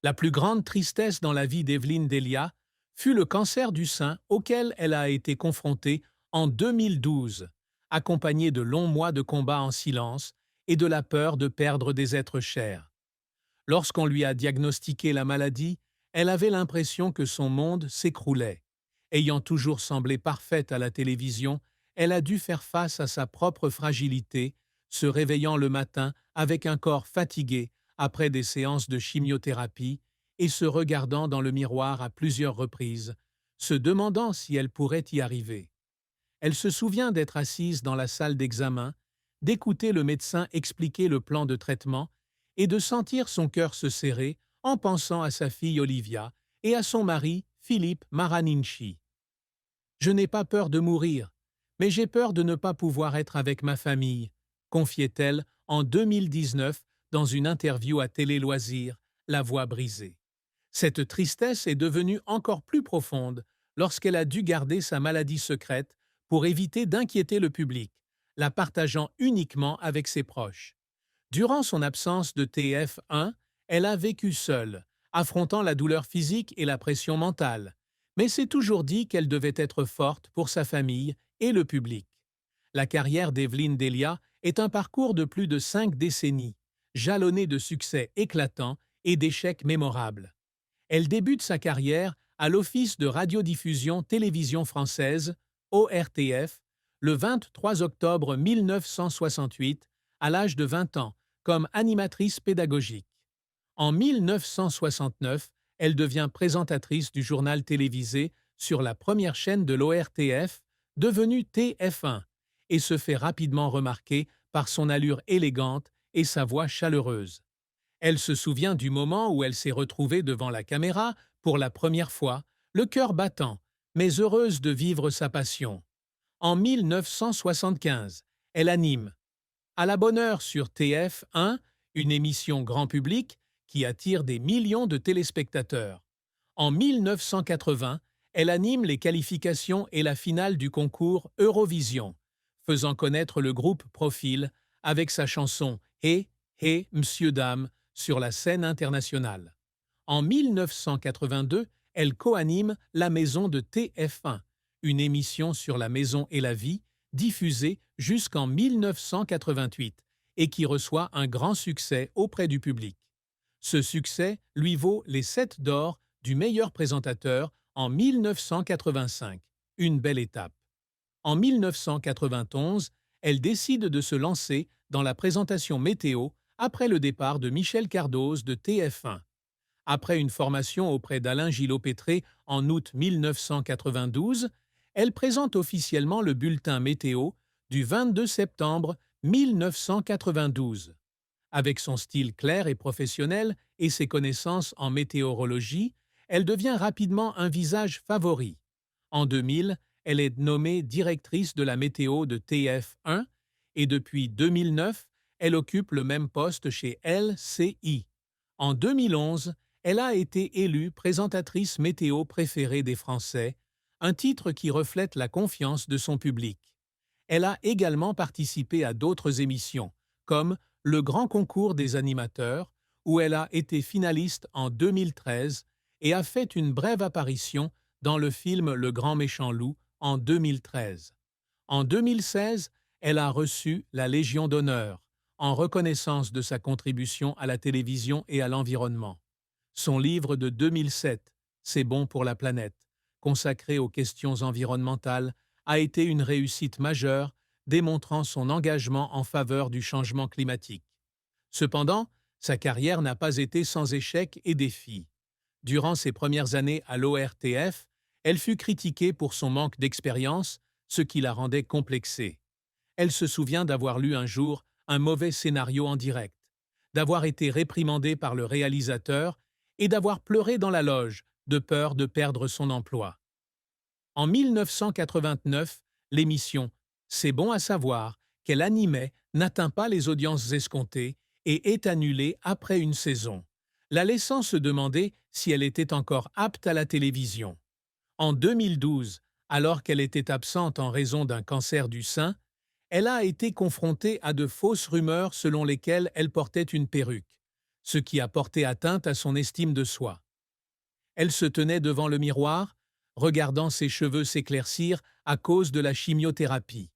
La plus grande tristesse dans la vie d'Evelyne Delia fut le cancer du sein auquel elle a été confrontée en 2012, accompagnée de longs mois de combats en silence et de la peur de perdre des êtres chers. Lorsqu'on lui a diagnostiqué la maladie, elle avait l'impression que son monde s'écroulait. Ayant toujours semblé parfaite à la télévision, elle a dû faire face à sa propre fragilité, se réveillant le matin avec un corps fatigué après des séances de chimiothérapie et se regardant dans le miroir à plusieurs reprises, se demandant si elle pourrait y arriver. Elle se souvient d'être assise dans la salle d'examen, d'écouter le médecin expliquer le plan de traitement et de sentir son cœur se serrer en pensant à sa fille Olivia et à son mari Philippe Maraninchi. Je n'ai pas peur de mourir, mais j'ai peur de ne pas pouvoir être avec ma famille, confiait-elle en 2019 dans une interview à Télé Loisirs, La Voix brisée. Cette tristesse est devenue encore plus profonde lorsqu'elle a dû garder sa maladie secrète pour éviter d'inquiéter le public, la partageant uniquement avec ses proches. Durant son absence de TF1, elle a vécu seule, affrontant la douleur physique et la pression mentale, mais s'est toujours dit qu'elle devait être forte pour sa famille et le public. La carrière d'Evelyne Delia est un parcours de plus de 5 décennies, jalonné de succès éclatants et d'échecs mémorables. Elle débute sa carrière à l'Office de radiodiffusion télévision française, ORTF, le 23 octobre 1968, à l'âge de 20 ans, comme animatrice pédagogique. En 1969, elle devient présentatrice du journal télévisé sur la première chaîne de l'ORTF, devenue TF1, et se fait rapidement remarquer par son allure élégante et sa voix chaleureuse. Elle se souvient du moment où elle s'est retrouvée devant la caméra pour la première fois, le cœur battant, mais heureuse de vivre sa passion. En 1975, elle anime À la bonne heure sur TF1, une émission grand public qui attire des millions de téléspectateurs. En 1980, elle anime les qualifications et la finale du concours Eurovision, faisant connaître le groupe Profil avec sa chanson Hé, hé, Monsieur Dame sur la scène internationale. En 1982, elle co-anime La Maison de TF1, une émission sur la maison et la vie, diffusée jusqu'en 1988 et qui reçoit un grand succès auprès du public. Ce succès lui vaut les 7 d'or du meilleur présentateur en 1985, une belle étape. En 1991, elle décide de se lancer dans la présentation météo après le départ de Michel Cardoz de TF1. Après une formation auprès d'Alain Gillot-Pétré en août 1992, elle présente officiellement le bulletin météo du 22 septembre 1992. Avec son style clair et professionnel et ses connaissances en météorologie, elle devient rapidement un visage favori. En 2000, elle est nommée directrice de la météo de TF1 et depuis 2009, elle occupe le même poste chez LCI. En 2011, elle a été élue présentatrice météo préférée des Français, un titre qui reflète la confiance de son public. Elle a également participé à d'autres émissions, comme le Grand Concours des animateurs, où elle a été finaliste en 2013 et a fait une brève apparition dans le film Le Grand Méchant Loup en 2013. En 2016, elle a reçu la Légion d'honneur, en reconnaissance de sa contribution à la télévision et à l'environnement. Son livre de 2007, C'est bon pour la planète, consacré aux questions environnementales, a été une réussite majeure, démontrant son engagement en faveur du changement climatique. Cependant, sa carrière n'a pas été sans échecs et défis. Durant ses premières années à l'ORTF, elle fut critiquée pour son manque d'expérience, ce qui la rendait complexée. Elle se souvient d'avoir lu un jour un mauvais scénario en direct, d'avoir été réprimandée par le réalisateur et d'avoir pleuré dans la loge de peur de perdre son emploi. En 1989, l'émission C'est bon à savoir qu'elle animait n'atteint pas les audiences escomptées et est annulée après une saison, la laissant se demander si elle était encore apte à la télévision. En 2012, alors qu'elle était absente en raison d'un cancer du sein, elle a été confrontée à de fausses rumeurs selon lesquelles elle portait une perruque, ce qui a porté atteinte à son estime de soi. Elle se tenait devant le miroir, regardant ses cheveux s'éclaircir à cause de la chimiothérapie,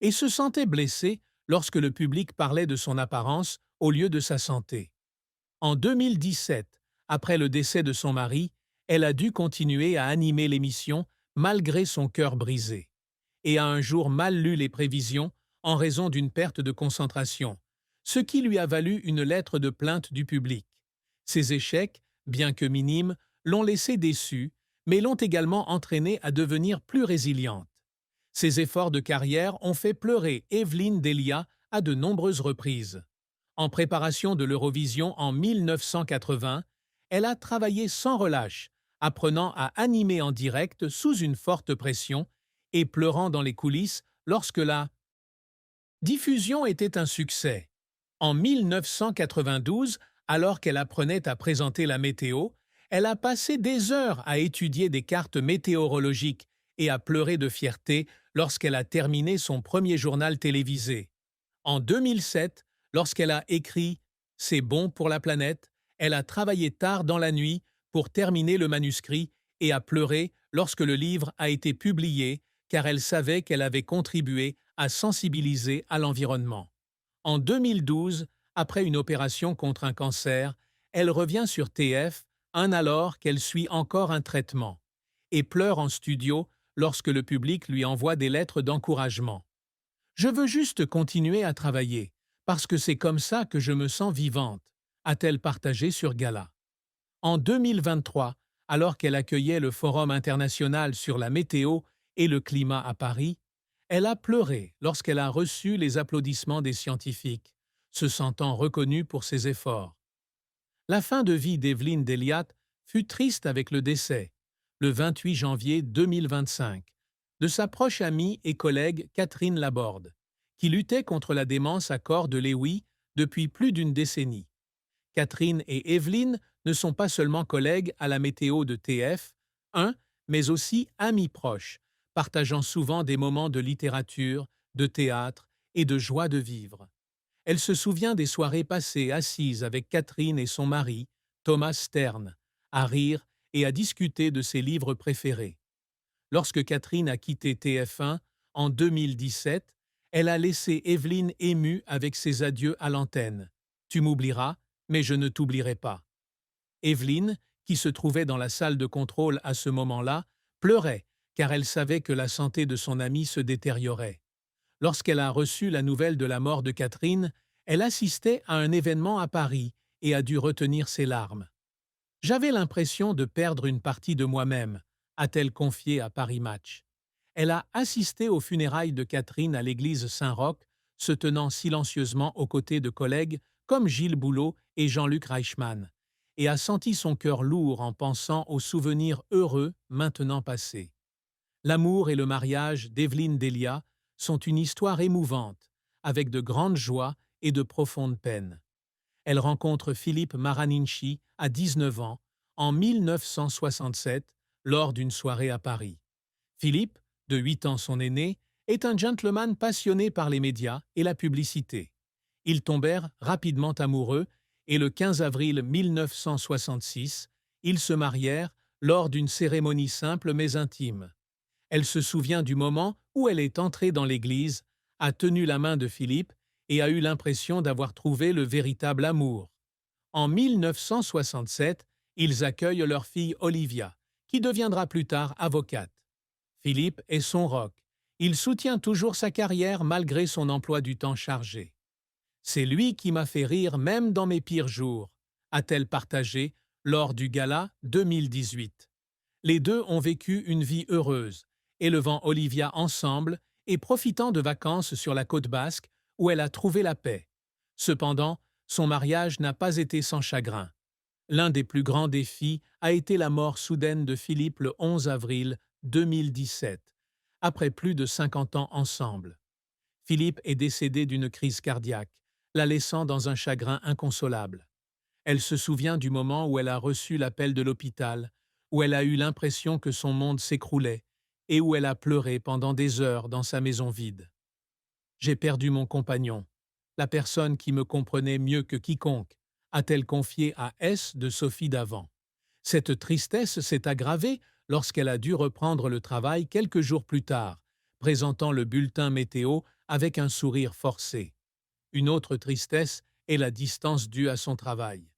et se sentait blessée lorsque le public parlait de son apparence au lieu de sa santé. En 2017, après le décès de son mari, elle a dû continuer à animer l'émission malgré son cœur brisé, et a un jour mal lu les prévisions en raison d'une perte de concentration, ce qui lui a valu une lettre de plainte du public. Ces échecs, bien que minimes, l'ont laissée déçue, mais l'ont également entraînée à devenir plus résiliente. Ses efforts de carrière ont fait pleurer Evelyne Delia à de nombreuses reprises. En préparation de l'Eurovision en 1980, elle a travaillé sans relâche, apprenant à animer en direct sous une forte pression et pleurant dans les coulisses lorsque la diffusion était un succès. En 1992, alors qu'elle apprenait à présenter la météo, elle a passé des heures à étudier des cartes météorologiques et à pleurer de fierté lorsqu'elle a terminé son premier journal télévisé. En 2007, lorsqu'elle a écrit « C'est bon pour la planète », elle a travaillé tard dans la nuit pour terminer le manuscrit et a pleuré lorsque le livre a été publié car elle savait qu'elle avait contribué à sensibiliser à l'environnement. En 2012, après une opération contre un cancer, elle revient sur TF, alors qu'elle suit encore un traitement, et pleure en studio lorsque le public lui envoie des lettres d'encouragement. « Je veux juste continuer à travailler, parce que c'est comme ça que je me sens vivante », a-t-elle partagé sur Gala. En 2023, alors qu'elle accueillait le Forum international sur la météo et le climat à Paris, elle a pleuré lorsqu'elle a reçu les applaudissements des scientifiques, se sentant reconnue pour ses efforts. La fin de vie d'Evelyne Delia fut triste avec le décès, le 28 janvier 2025, de sa proche amie et collègue Catherine Laborde, qui luttait contre la démence à corps de Lewy depuis plus d'une décennie. Catherine et Evelyne ne sont pas seulement collègues à la météo de TF1, mais aussi amies proches, partageant souvent des moments de littérature, de théâtre et de joie de vivre. Elle se souvient des soirées passées assises avec Catherine et son mari, Thomas Stern, à rire et à discuter de ses livres préférés. Lorsque Catherine a quitté TF1 en 2017, elle a laissé Evelyne émue avec ses adieux à l'antenne. « Tu m'oublieras, mais je ne t'oublierai pas. » Evelyne, qui se trouvait dans la salle de contrôle à ce moment-là, pleurait car elle savait que la santé de son amie se détériorait. Lorsqu'elle a reçu la nouvelle de la mort de Catherine, elle assistait à un événement à Paris et a dû retenir ses larmes. « J'avais l'impression de perdre une partie de moi-même », a-t-elle confié à Paris Match. Elle a assisté aux funérailles de Catherine à l'église Saint-Roch, se tenant silencieusement aux côtés de collègues comme Gilles Boulot et Jean-Luc Reichmann, et a senti son cœur lourd en pensant aux souvenirs heureux maintenant passés. L'amour et le mariage d'Evelyne Delia sont une histoire émouvante, avec de grandes joies et de profondes peines. Elle rencontre Philippe Maraninchi à 19 ans, en 1967, lors d'une soirée à Paris. Philippe, de 8 ans son aîné, est un gentleman passionné par les médias et la publicité. Ils tombèrent rapidement amoureux et le 15 avril 1966, ils se marièrent lors d'une cérémonie simple mais intime. Elle se souvient du moment où elle est entrée dans l'église, a tenu la main de Philippe et a eu l'impression d'avoir trouvé le véritable amour. En 1967, ils accueillent leur fille Olivia, qui deviendra plus tard avocate. Philippe est son rock. Il soutient toujours sa carrière malgré son emploi du temps chargé. « C'est lui qui m'a fait rire même dans mes pires jours », a-t-elle partagé lors du gala 2018. Les deux ont vécu une vie heureuse, élevant Olivia ensemble et profitant de vacances sur la côte basque où elle a trouvé la paix. Cependant, son mariage n'a pas été sans chagrin. L'un des plus grands défis a été la mort soudaine de Philippe le 11 avril 2017, après plus de 50 ans ensemble. Philippe est décédé d'une crise cardiaque, la laissant dans un chagrin inconsolable. Elle se souvient du moment où elle a reçu l'appel de l'hôpital, où elle a eu l'impression que son monde s'écroulait et où elle a pleuré pendant des heures dans sa maison vide. « J'ai perdu mon compagnon, la personne qui me comprenait mieux que quiconque », a-t-elle confié à S de Sophie Davant. Cette tristesse s'est aggravée lorsqu'elle a dû reprendre le travail quelques jours plus tard, présentant le bulletin météo avec un sourire forcé. Une autre tristesse est la distance due à son travail.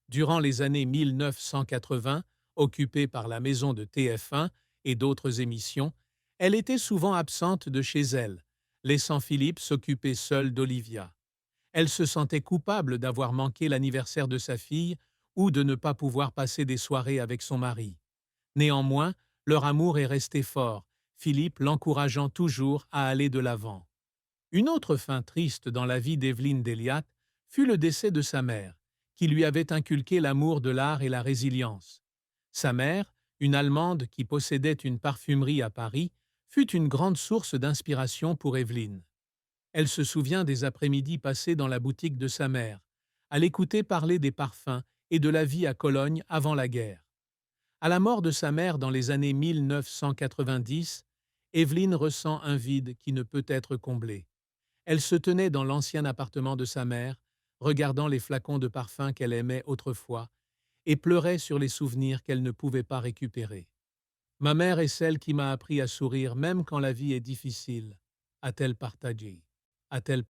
Durant les années 1980, occupée par la maison de TF1 et d'autres émissions, elle était souvent absente de chez elle, laissant Philippe s'occuper seul d'Olivia. Elle se sentait coupable d'avoir manqué l'anniversaire de sa fille ou de ne pas pouvoir passer des soirées avec son mari. Néanmoins, leur amour est resté fort, Philippe l'encourageant toujours à aller de l'avant. Une autre fin triste dans la vie d'Evelyne Delia fut le décès de sa mère, qui lui avait inculqué l'amour de l'art et la résilience. Sa mère, une Allemande qui possédait une parfumerie à Paris, fut une grande source d'inspiration pour Evelyne. Elle se souvient des après-midi passés dans la boutique de sa mère, à l'écouter parler des parfums et de la vie à Cologne avant la guerre. À la mort de sa mère dans les années 1990, Evelyne ressent un vide qui ne peut être comblé. Elle se tenait dans l'ancien appartement de sa mère, regardant les flacons de parfum qu'elle aimait autrefois, et pleurait sur les souvenirs qu'elle ne pouvait pas récupérer. Ma mère est celle qui m'a appris à sourire même quand la vie est difficile, a-t-elle partagé. A-t-elle